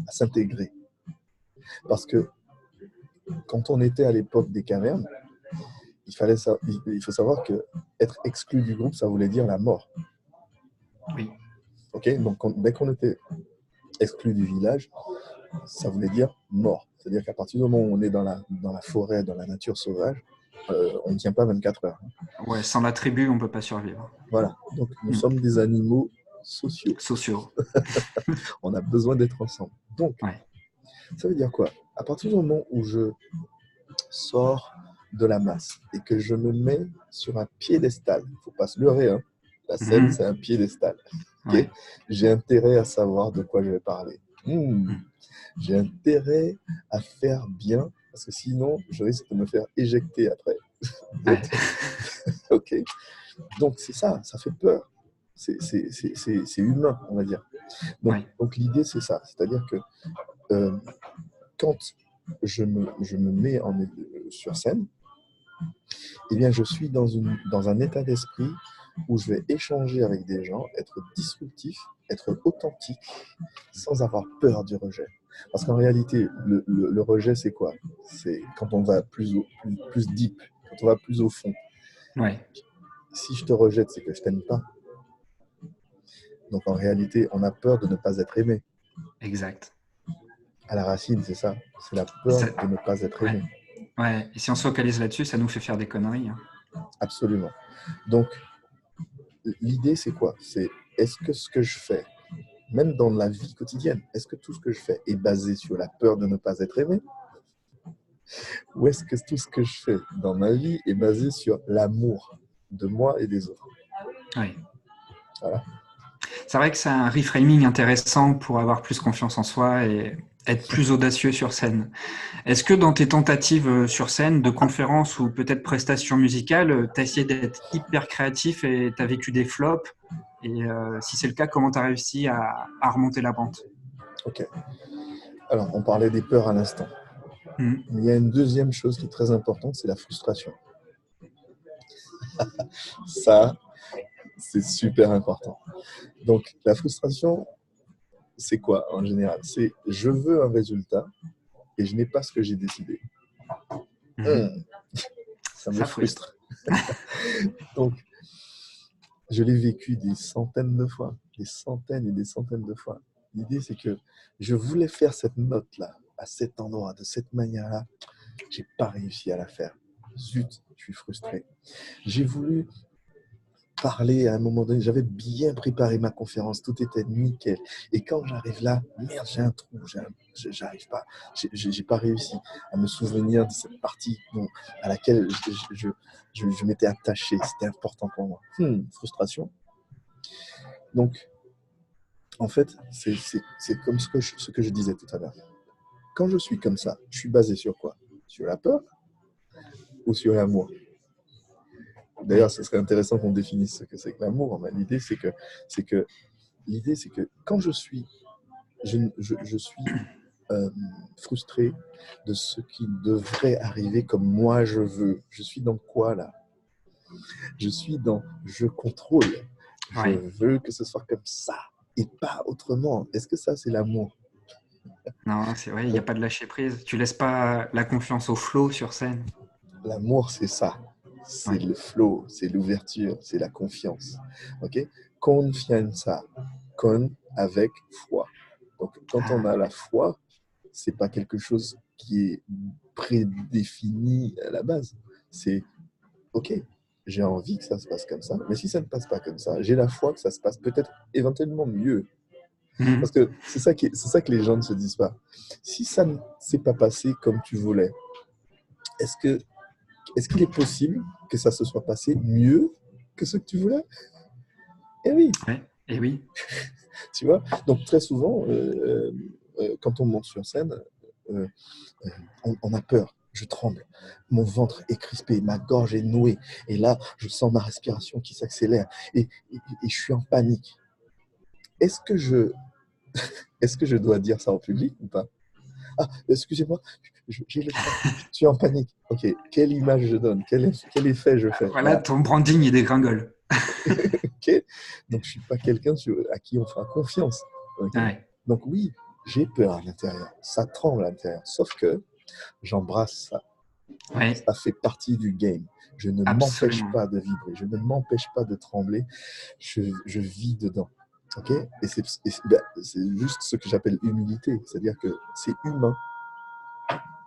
s'intégrer. Parce que quand on était à l'époque des cavernes, il faut savoir que être exclu du groupe, ça voulait dire la mort. Oui. Ok, donc dès qu'on était exclu du village, ça voulait dire mort. C'est-à-dire qu'à partir du moment où on est dans la forêt, dans la nature sauvage, on ne tient pas 24 heures. Ouais, sans la tribu, on ne peut pas survivre. Voilà, donc nous sommes des animaux sociaux. Sociaux. On a besoin d'être ensemble. Donc, Ouais. ça veut dire quoi? À partir du moment où je sors de la masse et que je me mets sur un piédestal, il ne faut pas se leurrer, hein. La scène, c'est un piédestal. Okay? Ouais. J'ai intérêt à savoir de quoi je vais parler. Mm. J'ai intérêt à faire bien, parce que sinon, je risque de me faire éjecter après. Ouais. Ok. Donc, c'est ça, ça fait peur. C'est humain, on va dire. Donc, Ouais. donc l'idée, c'est ça. C'est-à-dire que quand je me mets sur scène, eh bien, je suis dans un état d'esprit où je vais échanger avec des gens, être disruptif, être authentique, sans avoir peur du rejet. Parce qu'en réalité, le rejet, c'est quoi? C'est quand on va plus deep, quand on va plus au fond. Ouais. Si je te rejette, c'est que je t'aime pas. Donc en réalité, on a peur de ne pas être aimé. Exact. À la racine, c'est ça. C'est la peur Ça... de ne pas être Ouais. aimé. Ouais. Et si on se focalise là-dessus, ça nous fait faire des conneries. Hein. Absolument. Donc, l'idée, c'est quoi? C'est est-ce que ce que je fais, même dans la vie quotidienne, est-ce que tout ce que je fais est basé sur la peur de ne pas être aimé? Ou est-ce que tout ce que je fais dans ma vie est basé sur l'amour de moi et des autres? Ouais. Voilà. C'est vrai que c'est un reframing intéressant pour avoir plus confiance en soi et être plus audacieux sur scène. Est-ce que dans tes tentatives sur scène, de conférences ou peut-être prestations musicales, tu as essayé d'être hyper créatif et tu as vécu des flops? Et si c'est le cas, comment tu as réussi à remonter la pente? Ok. Alors, on parlait des peurs à l'instant. Mmh. Il y a une deuxième chose qui est très importante, c'est la frustration. Ça, c'est super important. Donc, la frustration, c'est quoi en général? C'est je veux un résultat et je n'ai pas ce que j'ai décidé. Mmh. Ça me Ça frustre. frustre. Donc, je l'ai vécu des centaines de fois, des centaines et des centaines de fois. L'idée, c'est que je voulais faire cette note-là, à cet endroit, de cette manière-là. J'ai pas réussi à la faire. Zut, je suis frustré. J'ai voulu parler à un moment donné, j'avais bien préparé ma conférence, tout était nickel. Et quand j'arrive là, merde, j'ai un trou, j'arrive pas, j'ai pas réussi à me souvenir de cette partie à laquelle je m'étais attaché, c'était important pour moi. Frustration. Donc, en fait, c'est comme ce que je disais tout à l'heure. Quand je suis comme ça, je suis basé sur quoi? Sur la peur ou sur l'amour? D'ailleurs, ce serait intéressant qu'on définisse ce que c'est que l'amour. Mais l'idée, c'est que quand je suis frustré de ce qui devrait arriver comme moi je veux. Je suis dans quoi là? Je suis dans je contrôle. Je Ouais. veux que ce soit comme ça et pas autrement. Est-ce que ça, c'est l'amour? Non, c'est vrai, il n'y a pas de lâcher prise. Tu laisses pas la confiance au flow sur scène. L'amour, c'est ça. C'est Ouais. le flow, c'est l'ouverture, c'est la confiance. Ok? Confianza, con avec foi. Donc, quand on Ah, a la foi, c'est pas quelque chose qui est prédéfini à la base. C'est ok, j'ai envie que ça se passe comme ça, mais si ça ne passe pas comme ça, j'ai la foi que ça se passe peut-être éventuellement mieux. Parce mmh. que c'est ça que les gens ne se disent pas. Si ça ne s'est pas passé comme tu voulais, est-ce que est-ce qu'il est possible que ça se soit passé mieux que ce que tu voulais? Eh oui, Ouais. Et oui. tu vois. Donc très souvent, quand on monte sur scène, euh, on a peur. Je tremble. Mon ventre est crispé, ma gorge est nouée. Et là, je sens ma respiration qui s'accélère. Et je suis en panique. Est-ce que je, est-ce que je dois dire ça en public ou pas? Ah, excusez-moi, j'ai le trac. Je suis en panique. Ok, quelle image je donne? Quel effet je fais? Voilà, Voilà. ton branding, il dégringole. Ok. Donc, je suis pas quelqu'un à qui on fera confiance. Ok. Ouais. Donc, oui, j'ai peur à l'intérieur. Ça tremble à l'intérieur. Sauf que j'embrasse ça. Ouais, Ça fait partie du game. Je ne m'empêche absolument. pas de vibrer. Je ne m'empêche pas de trembler. Je vis dedans. Ok. Et c'est juste ce que j'appelle humilité. C'est-à-dire que c'est humain,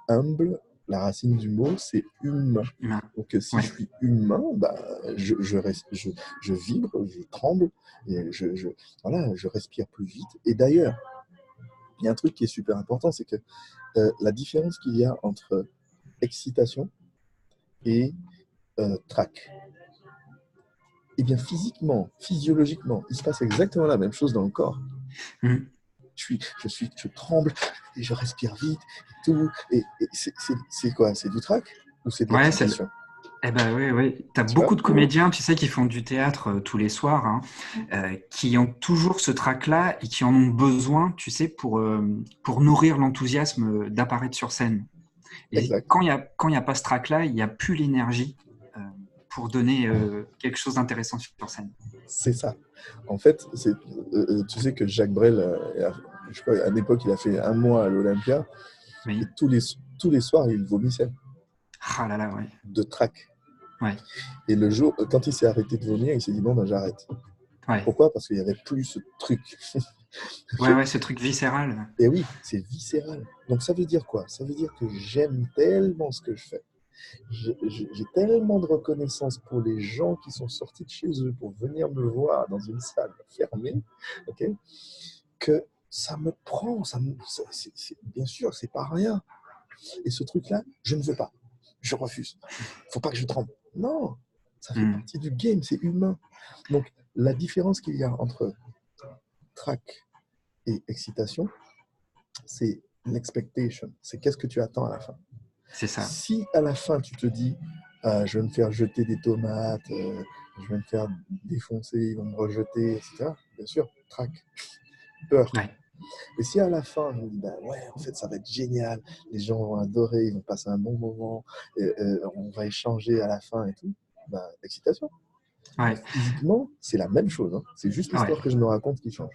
humble la racine du mot, c'est humain. Humain. Donc, si Ouais. je suis humain, bah, je vibre, je tremble, et voilà, je respire plus vite. Et d'ailleurs, il y a un truc qui est super important, c'est que la différence qu'il y a entre excitation et trac, eh bien, physiquement, physiologiquement, il se passe exactement la même chose dans le corps. Mm. Je tremble et je respire vite et tout. Et c'est quoi? C'est du trac ou c'est de Ouais, l'excitation? eh ben oui, oui. Tu as Tu vois? beaucoup de comédiens, tu sais, qui font du théâtre tous les soirs, hein, qui ont toujours ce trac-là et qui en ont besoin, tu sais, pour nourrir l'enthousiasme d'apparaître sur scène. Et Exact. quand il y a pas ce trac-là, il n'y a plus l'énergie euh, pour donner quelque chose d'intéressant sur scène. C'est ça. En fait, tu sais que Jacques Brel, je crois, à l'époque, il a fait un mois à l'Olympia et Oui. tous les soirs, il vomissait Ah là là, ouais. de trac. Ouais, Et le jour, quand il s'est arrêté de vomir, il s'est dit bon, ben, j'arrête. ouais. Pourquoi? Parce qu'il n'y avait plus ce truc. Ouais, ouais, ce truc viscéral. Et oui, c'est viscéral. Donc ça veut dire quoi? Ça veut dire que j'aime tellement ce que je fais. J'ai tellement de reconnaissance pour les gens qui sont sortis de chez eux pour venir me voir dans une salle fermée, ok, que ça me prend. Bien sûr, c'est pas rien. Et ce truc-là, je ne veux pas. Je refuse. Faut pas que je tremble. Non, ça fait Mm. partie du game, c'est humain. Donc la différence qu'il y a entre trac et excitation, c'est l'expectation. C'est qu'est-ce que tu attends à la fin. C'est ça. Si à la fin tu te dis je vais me faire jeter des tomates, je vais me faire défoncer, ils vont me rejeter, etc. Bien sûr, trac, peur. Ouais. Et si à la fin je me dis ben ouais, en fait ça va être génial, les gens vont adorer, ils vont passer un bon moment, on va échanger à la fin et tout, ben, excitation. Ouais. Physiquement, c'est la même chose, hein. C'est juste Ouais. l'histoire que je me raconte qui change.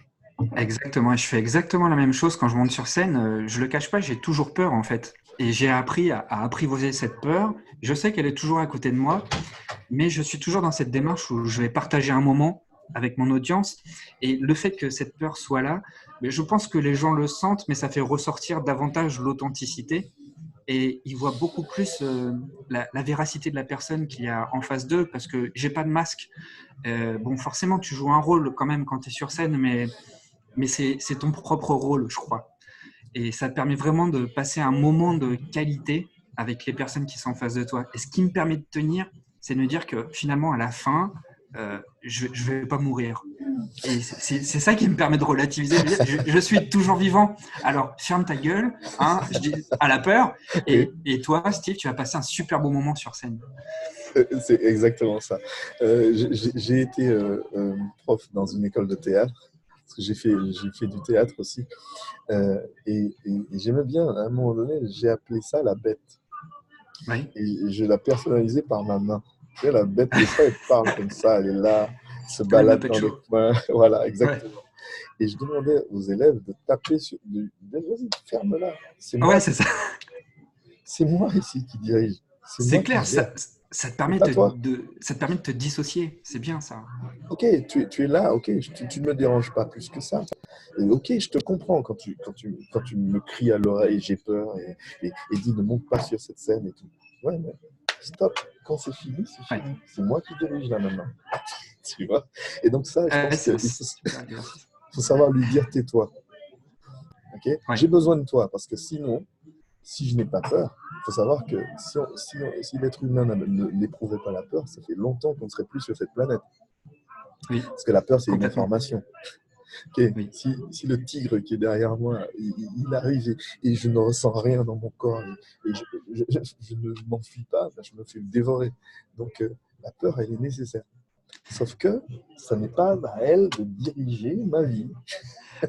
Exactement. Et je fais exactement la même chose quand je monte sur scène. Je le cache pas, j'ai toujours peur en fait. Et j'ai appris à apprivoiser cette peur. Je sais qu'elle est toujours à côté de moi, mais je suis toujours dans cette démarche où je vais partager un moment avec mon audience. Et le fait que cette peur soit là, mais je pense que les gens le sentent, mais ça fait ressortir davantage l'authenticité. Et ils voient beaucoup plus la véracité de la personne qu'il y a en face d'eux, parce que j'ai pas de masque. Bon, forcément, tu joues un rôle quand même quand tu es sur scène, mais c'est ton propre rôle, je crois. Et ça te permet vraiment de passer un moment de qualité avec les personnes qui sont en face de toi. Et ce qui me permet de tenir, c'est de me dire que finalement, à la fin, je ne vais pas mourir. Et c'est ça qui me permet de relativiser, de dire, je suis toujours vivant. Alors, ferme ta gueule, hein, je dis à la peur. Oui, Et toi, Steve, tu vas passer un super beau moment sur scène. c'est exactement ça. J'ai été prof dans une école de théâtre, parce que j'ai fait du théâtre aussi. Et j'aimais bien, à un moment donné, j'ai appelé ça la bête. Oui, Et je l'ai personnalisé par ma main. Tu sais, la bête, des fois, elle parle comme ça, elle est là, elle se comme une balade Muppet dans les Show. coins. Voilà, Ouais, exactement. Et je demandais aux élèves de taper sur. Vas-y, ferme-la. ouais, c'est ça. C'est moi ici qui dirige. C'est C'est moi qui clair, gère. ça te C'est permet pas toi. ça te permet de te dissocier. C'est bien ça. Ok, tu es là, ok, tu ne me déranges pas plus que ça. Et ok, je te comprends quand tu me cries à l'oreille, j'ai peur, et dis ne monte pas sur cette scène et tout. Ouais, mais stop, quand c'est fini, c'est Ouais. fini. C'est moi qui dirige là maintenant. Tu vois? Et donc ça, je pense C'est un qu'il super exercice. faut savoir lui dire tais-toi. Ok, Ouais. j'ai besoin de toi parce que sinon, si je n'ai pas peur, il faut savoir que si l'être humain n'éprouvait pas la peur, ça fait longtemps qu'on ne serait plus sur cette planète. Oui, Parce que la peur, c'est une complètement. information. Okay. Oui. Si le tigre qui est derrière moi, il arrive et je ne ressens rien dans mon corps et je ne m'enfuis pas, ben je me fais dévorer. Donc la peur, elle est nécessaire. Sauf que ça n'est pas à elle de diriger ma vie.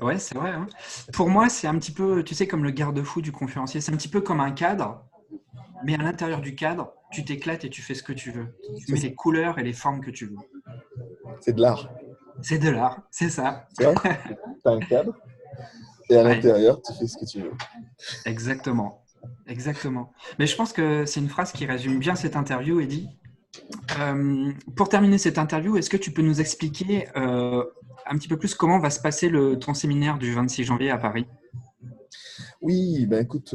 Ouais, c'est vrai, hein. Pour moi, c'est un petit peu, tu sais, comme le garde-fou du conférencier. C'est un petit peu comme un cadre, mais à l'intérieur du cadre, tu t'éclates et tu fais ce que tu veux. Tu C'est mets ça. les couleurs et les formes que tu veux. C'est de l'art. C'est de l'art, c'est ça. Tu vois, tu as un cadre et à Ouais, l'intérieur, tu fais ce que tu veux. exactement. Exactement. Mais je pense que c'est une phrase qui résume bien cette interview, Eddy. Pour terminer cette interview, est-ce que tu peux nous expliquer un petit peu plus comment va se passer ton séminaire du 26 janvier à Paris? Oui, ben écoute,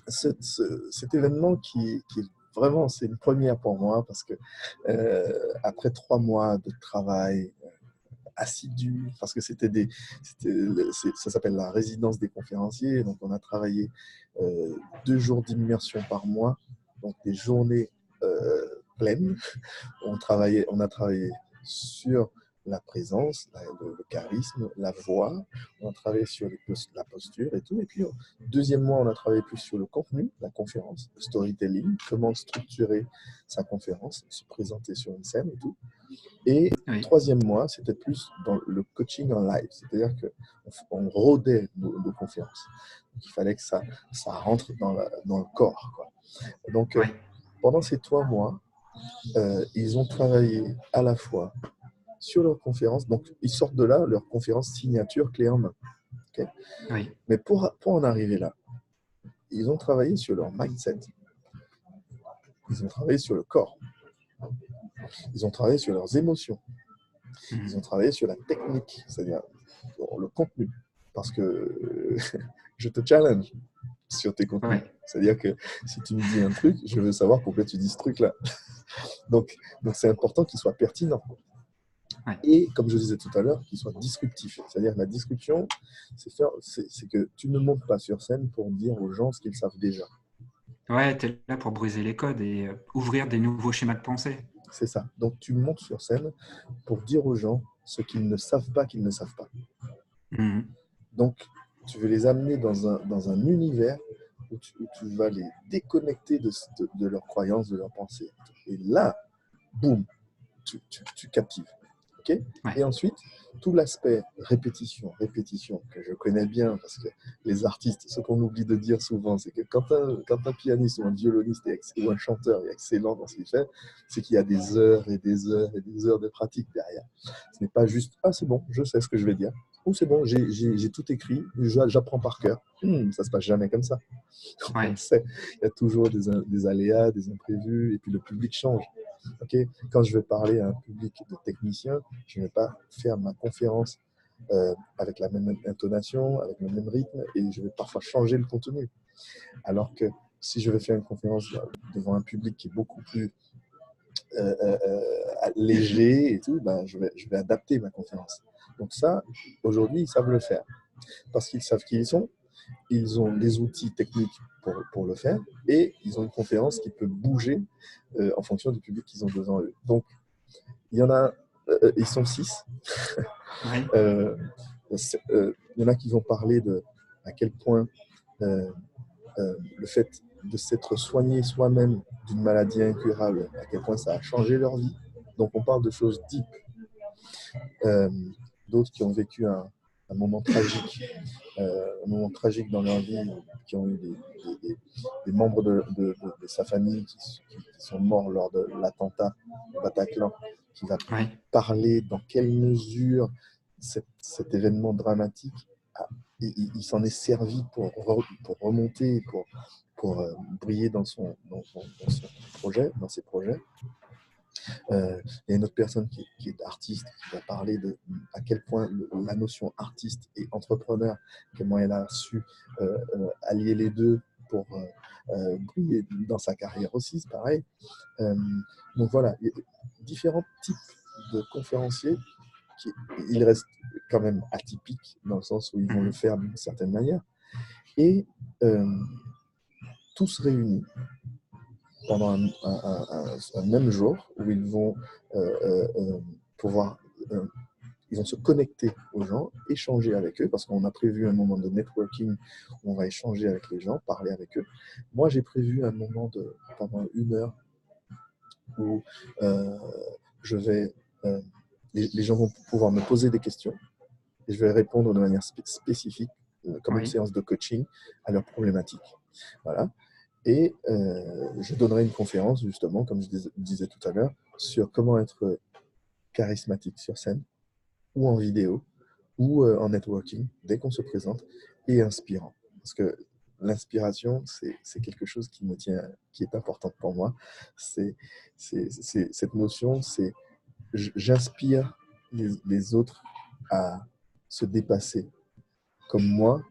cet événement qui est vraiment, c'est une première pour moi parce que après 3 mois de travail assidu, parce que ça s'appelle la résidence des conférenciers, donc on a travaillé 2 jours d'immersion par mois, donc des journées pleines. On a travaillé sur la présence, le charisme, la voix. On a travaillé sur la posture et tout. Et puis, deuxième mois, on a travaillé plus sur le contenu, la conférence, le storytelling, comment structurer sa conférence, se présenter sur une scène et tout. Et Oui, troisième mois, c'était plus dans le coaching en live, c'est-à-dire qu'on rodait nos conférences. Donc, il fallait que ça rentre dans le corps, quoi. Donc, oui, pendant ces 3 mois, ils ont travaillé à la fois sur leur conférence, donc ils sortent de là, leur conférence signature clé en main. Okay. oui, Mais pour en arriver là, ils ont travaillé sur leur mindset, ils ont travaillé sur le corps, ils ont travaillé sur leurs émotions, ils ont travaillé sur la technique, c'est-à-dire le contenu. Parce que je te challenge sur tes contenus. oui, C'est-à-dire que si tu me dis un truc, je veux savoir pourquoi tu dis ce truc-là. Donc c'est important qu'il soit pertinent. oui. Et comme je disais tout à l'heure, qu'il soit disruptif. C'est-à-dire que la disruption, c'est que tu ne montes pas sur scène pour dire aux gens ce qu'ils savent déjà. Ouais, tu es là pour briser les codes et ouvrir des nouveaux schémas de pensée. C'est ça. Donc tu montes sur scène pour dire aux gens ce qu'ils ne savent pas qu'ils ne savent pas. Mhm. Donc tu veux les amener dans un univers où tu vas les déconnecter de leurs croyances, de leurs pensées. Et là, boum, tu captives. Okay. Ouais, Et ensuite, tout l'aspect répétition, que je connais bien parce que les artistes, ce qu'on oublie de dire souvent, c'est que quand un pianiste ou un violoniste ou un chanteur est excellent dans ce qu'il fait, c'est qu'il y a des heures et des heures et des heures de pratique derrière. Ce n'est pas juste, ah c'est bon, je sais ce que je vais dire, ou c'est bon, j'ai tout écrit, j'apprends par cœur. Ça se passe jamais comme ça. On le ouais, sait, il y a toujours des aléas, des imprévus, et puis le public change. Okay. Quand je vais parler à un public de techniciens, je ne vais pas faire ma conférence avec la même intonation, avec le même rythme, et je vais parfois changer le contenu. Alors que si je vais faire une conférence devant un public qui est beaucoup plus léger et tout, ben, je vais adapter ma conférence. Donc ça, aujourd'hui, ils savent le faire. Parce qu'ils savent qui ils sont, ils ont les outils techniques pour le faire, et ils ont une conférence qui peut bouger en fonction du public qu'ils ont devant eux. Donc, il y en a, ils sont 6. ouais, Il y en a qui vont parler de à quel point le fait de s'être soigné soi-même d'une maladie incurable, à quel point ça a changé leur vie. Donc, on parle de choses deep. Euh, D'autres qui ont vécu un moment tragique dans leur vie, qui ont eu des membres de sa famille qui sont morts lors de l'attentat au Bataclan, qui va ouais, parler dans quelle mesure cet événement dramatique, il s'en est servi pour remonter, pour briller dans son projet, dans ses projets. Il y a une autre personne qui est artiste, qui va parler de à quel point la notion artiste et entrepreneur, comment elle a su allier les deux pour briller dans sa carrière aussi, c'est pareil. Euh, donc voilà, il y a différents types de conférenciers ils restent quand même atypiques dans le sens où ils vont le mhm. faire d'une certaine manière. Et euh, tous réunis pendant un même jour où ils vont pouvoir, euh, ils vont se connecter aux gens, échanger avec eux, parce qu'on a prévu un moment de networking où on va échanger avec les gens, parler avec eux. Moi, j'ai prévu un moment pendant 1 heure où euh, je vais, euh, les gens vont pouvoir me poser des questions et je vais répondre de manière spécifique, comme une Oui, séance de coaching, à leurs problématiques. Voilà. Et je donnerai une conférence, justement, comme je disais tout à l'heure, sur comment être charismatique sur scène, ou en vidéo, ou en networking, dès qu'on se présente, et inspirant. Parce que l'inspiration, c'est quelque chose qui me tient, qui est important pour moi. Cette notion, c'est j'inspire les autres à se dépasser, comme moi,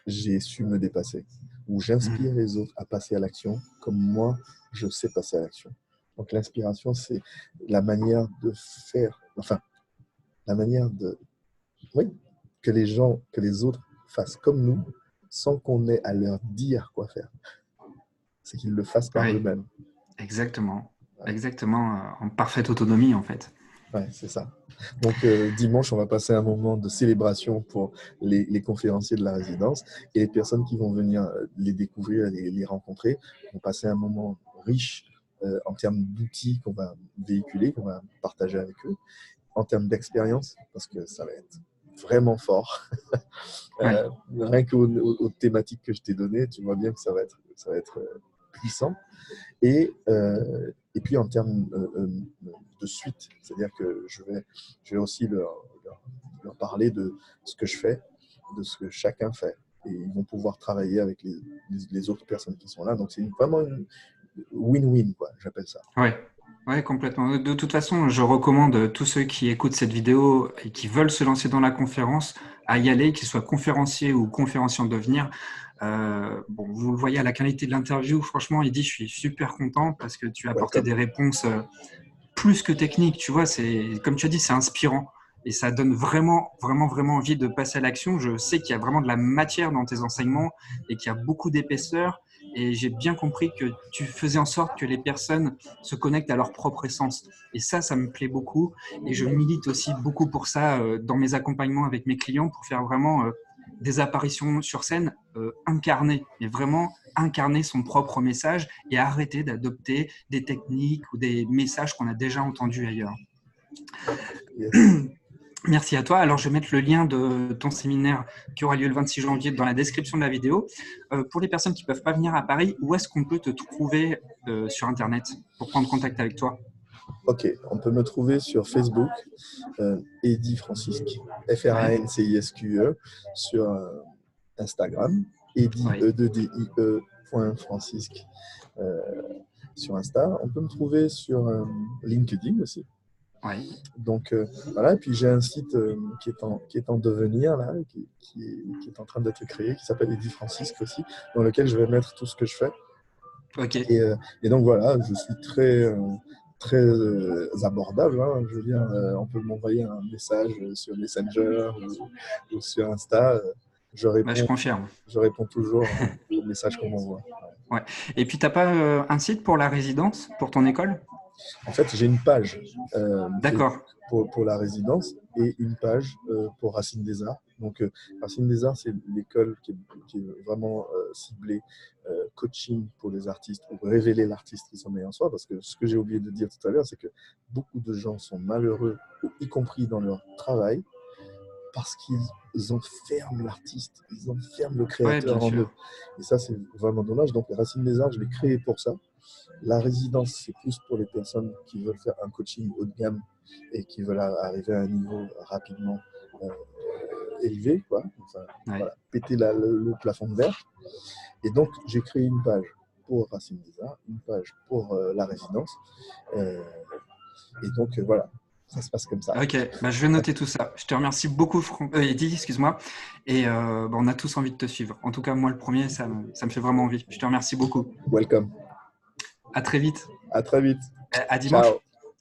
j'ai su me dépasser. où j'inspire les autres à passer à l'action comme moi, je sais passer à l'action. Donc l'inspiration, c'est la manière de faire, enfin, la manière de, oui, que les gens, que les autres fassent comme nous, sans qu'on ait à leur dire quoi faire. C'est qu'ils le fassent par Oui, eux-mêmes. exactement. Ouais. Exactement, en parfaite autonomie, en fait. Ouais, c'est ça. Donc, dimanche, on va passer un moment de célébration pour les conférenciers de la résidence et les personnes qui vont venir les découvrir, les rencontrer, vont passer un moment riche en termes d'outils qu'on va véhiculer, qu'on va partager avec eux, en termes d'expérience, parce que ça va être vraiment fort. Oui, Rien qu'aux thématiques que je t'ai données, tu vois bien que ça va être puissant. Et puis en termes de suite, c'est-à-dire que je vais aussi leur parler de ce que je fais, de ce que chacun fait. Et ils vont pouvoir travailler avec les autres personnes qui sont là. Donc c'est vraiment une win-win, quoi, j'appelle ça. ouais. Ouais, complètement. De toute façon, je recommande tous ceux qui écoutent cette vidéo et qui veulent se lancer dans la conférence à y aller, qu'ils soient conférenciers ou conférenciers en devenir. Bon, vous le voyez à la qualité de l'interview, franchement, Eddy, je suis super content parce que tu as apporté Welcome. des réponses plus que techniques. Tu vois, c'est comme tu as dit, c'est inspirant et ça donne vraiment, vraiment, vraiment envie de passer à l'action. Je sais qu'il y a vraiment de la matière dans tes enseignements et qu'il y a beaucoup d'épaisseur. Et j'ai bien compris que tu faisais en sorte que les personnes se connectent à leur propre essence. Et ça me plaît beaucoup. Et je milite aussi beaucoup pour ça dans mes accompagnements avec mes clients pour faire vraiment des apparitions sur scène incarnées, mais vraiment incarner son propre message et arrêter d'adopter des techniques ou des messages qu'on a déjà entendus ailleurs. Yes. Merci à toi. Alors, je vais mettre le lien de ton séminaire qui aura lieu le 26 janvier dans la description de la vidéo. Pour les personnes qui ne peuvent pas venir à Paris, où est-ce qu'on peut te trouver sur Internet pour prendre contact avec toi? Ok, on peut me trouver sur Facebook, Eddy Francisque, Ouais. Francisque, sur Instagram, Eddy, Oui. E-D-I-E, .francisque, sur Insta. On peut me trouver sur LinkedIn aussi. Oui. Donc voilà, et puis j'ai un site qui est en devenir, là, qui est en train d'être créé, qui s'appelle Eddy Francisque aussi, dans lequel je vais mettre tout ce que je fais. Ok. Et donc voilà, je suis très abordable. Hein. Je veux dire, on peut m'envoyer un message sur Messenger ou sur Insta. Je Bah, je réponds, confirme. je réponds toujours aux messages qu'on m'envoie. Ouais. Et puis, tu n'as pas un site pour la résidence, pour ton école? En fait, j'ai une page D'accord. pour la résidence et une page pour Racine des Arts. Donc, Racine des Arts, c'est l'école qui est vraiment ciblée coaching pour les artistes, pour révéler l'artiste qui sommeille en soi. Parce que ce que j'ai oublié de dire tout à l'heure, c'est que beaucoup de gens sont malheureux, y compris dans leur travail, parce qu'ils enferment l'artiste, ils enferment le Ouais, bien créateur en eux. sûr. Et ça, c'est vraiment dommage. Donc, Racine des Arts, je l'ai créé pour ça. La résidence, c'est plus pour les personnes qui veulent faire un coaching haut de gamme et qui veulent arriver à un niveau rapidement élevé, quoi. Enfin, Ouais. voilà, péter le plafond de verre. Et donc, j'ai créé une page pour Racine des Arts, une page pour la résidence. Et donc, voilà, ça se passe comme ça. Ok, bah, je vais noter tout ça. Je te remercie beaucoup, Eddy, excuse-moi. Et bah, on a tous envie de te suivre. En tout cas, moi, le premier, ça me fait vraiment envie. Je te remercie beaucoup. Welcome. À très vite. À très vite. À dimanche. Ciao.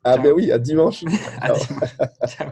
Ah ben Ciao. oui, à dimanche. À Ciao. dimanche. Ciao.